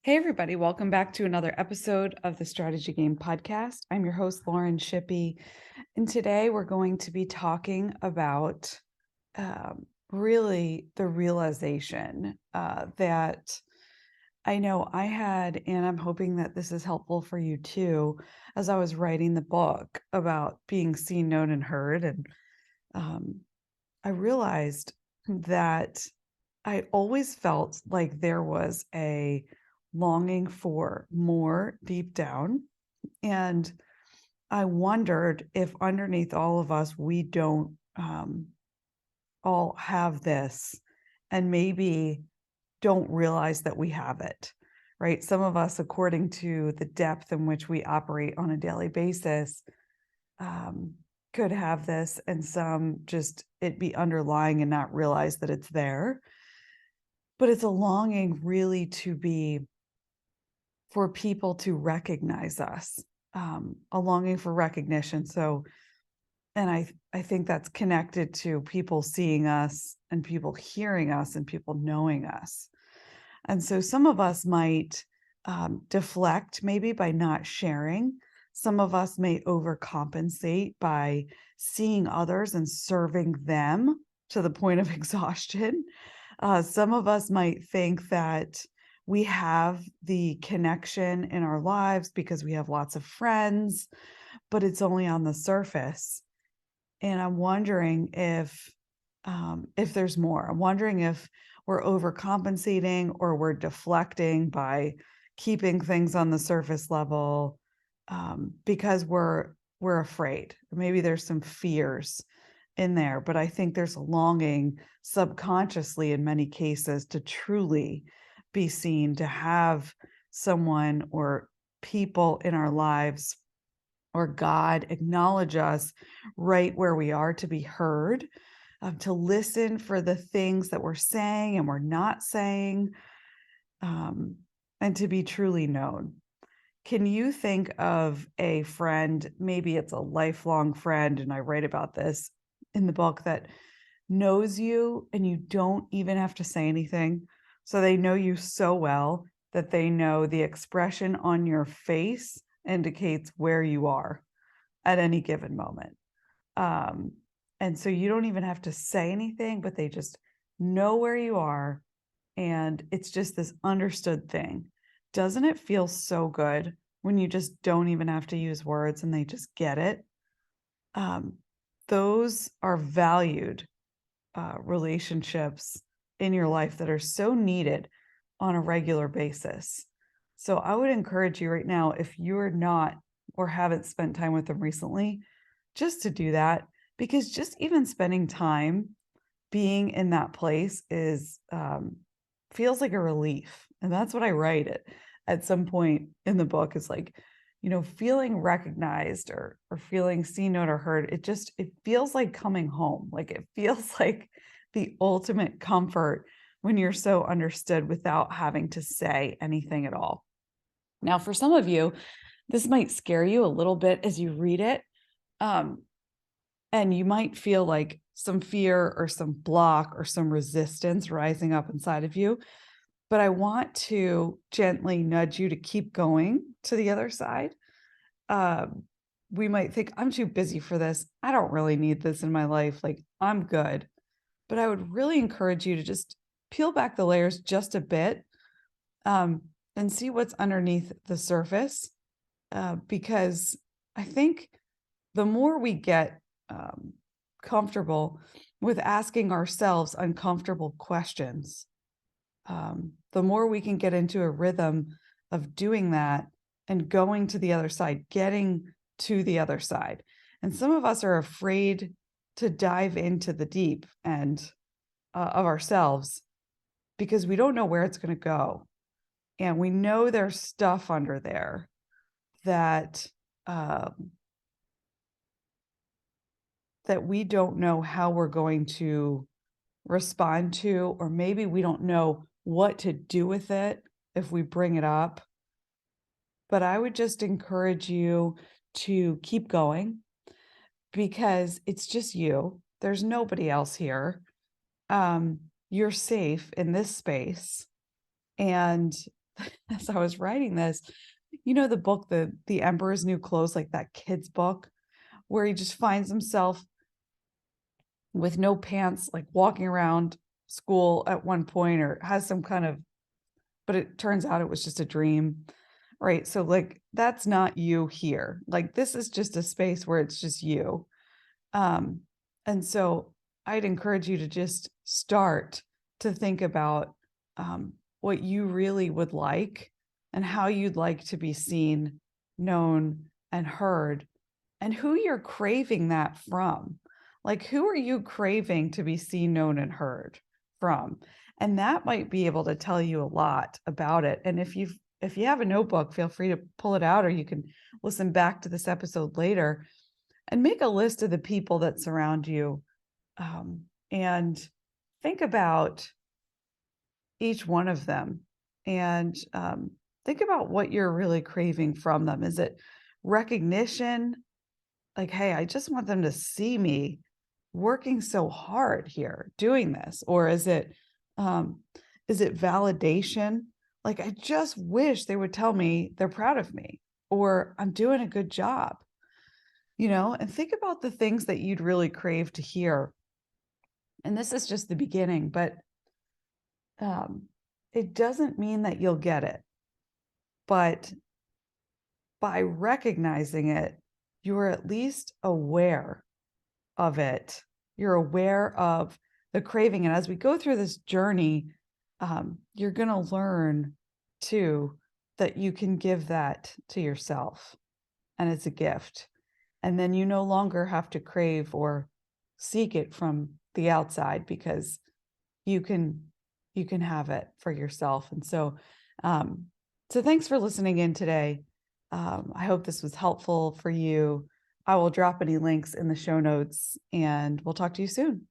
Hey, everybody, welcome back to another episode of the Strategy Game Podcast. I'm your host, Lauren Shippey, and today we're going to be talking about really the realization that I know I had, and I'm hoping that this is helpful for you too, as I was writing the book about being seen, known, and heard. And um, I realized that I always felt like there was a longing for more deep down. And I wondered if underneath all of us, we don't all have this and maybe don't realize that we have it, right? Some of us, according to the depth in which we operate on a daily basis, um, could have this, and some just it be underlying and not realize that it's there. But it's a longing really to be for people to recognize us, a longing for recognition. So, and I think that's connected to people seeing us and people hearing us and people knowing us. And so some of us might deflect maybe by not sharing. Some of us may overcompensate by seeing others and serving them to the point of exhaustion. Some of us might think that we have the connection in our lives because we have lots of friends, but it's only on the surface. And I'm wondering if there's more. I'm wondering if we're overcompensating or we're deflecting by keeping things on the surface level because we're afraid. Maybe there's some fears in there, but I think there's a longing subconsciously in many cases to truly be seen, to have someone or people in our lives or God acknowledge us right where we are, to be heard, to listen for the things that we're saying and we're not saying, and to be truly known. Can you think of a friend, maybe it's a lifelong friend, and I write about this in the book, that knows you and you don't even have to say anything? So they know you so well that they know the expression on your face indicates where you are at any given moment. Um, and so you don't even have to say anything, but they just know where you are. And it's just this understood thing. Doesn't it feel so good when you just don't even have to use words and they just get it? Um, those are valued relationships in your life that are so needed on a regular basis. So I would encourage you right now, if you're not or haven't spent time with them recently, just to do that, because just even spending time being in that place is feels like a relief. And that's what I write it at some point in the book, is like, feeling recognized or feeling seen, known, or heard. It feels like coming home. Like it feels like the ultimate comfort when you're so understood without having to say anything at all. Now, for some of you, this might scare you a little bit as you read it. Um, and you might feel like some fear or some block or some resistance rising up inside of you. But I want to gently nudge you to keep going to the other side. Um, we might think, I'm too busy for this. I don't really need this in my life. Like, I'm good. But I would really encourage you to just peel back the layers just a bit, um, and see what's underneath the surface. Because I think the more we get um, comfortable with asking ourselves uncomfortable questions, the more we can get into a rhythm of doing that and going to the other side, getting to the other side. And some of us are afraid to dive into the deep end of ourselves because we don't know where it's going to go. And we know there's stuff under there that um, that we don't know how we're going to respond to, or maybe we don't know what to do with it if we bring it up. But I would just encourage you to keep going because it's just you. There's nobody else here. You're safe in this space. And as I was writing this, you know, the book, The Emperor's New Clothes, like that kid's book, where he just finds himself with no pants, like walking around school at one point, or has some kind of, but it turns out it was just a dream, right? So, like, that's not you here. Like, this is just a space where it's just you. Um, and so I'd encourage you to just start to think about what you really would like and how you'd like to be seen, known, and heard, and who you're craving that from. Like, who are you craving to be seen, known, and heard from? And that might be able to tell you a lot about it. And if you have a notebook, feel free to pull it out, or you can listen back to this episode later and make a list of the people that surround you, and think about each one of them, and think about what you're really craving from them. Is it recognition? Like, hey, I just want them to see me working so hard here doing this. Or um, is it validation? Like, I just wish they would tell me they're proud of me, or I'm doing a good job, and think about the things that you'd really crave to hear. And this is just the beginning, but um, it doesn't mean that you'll get it. But by recognizing it, you're at least aware of it. You're aware of the craving. And as we go through this journey, you're going to learn too that you can give that to yourself, and it's a gift. And then you no longer have to crave or seek it from the outside, because you can have it for yourself. And so so thanks for listening in today. I hope this was helpful for you. I will drop any links in the show notes, and we'll talk to you soon.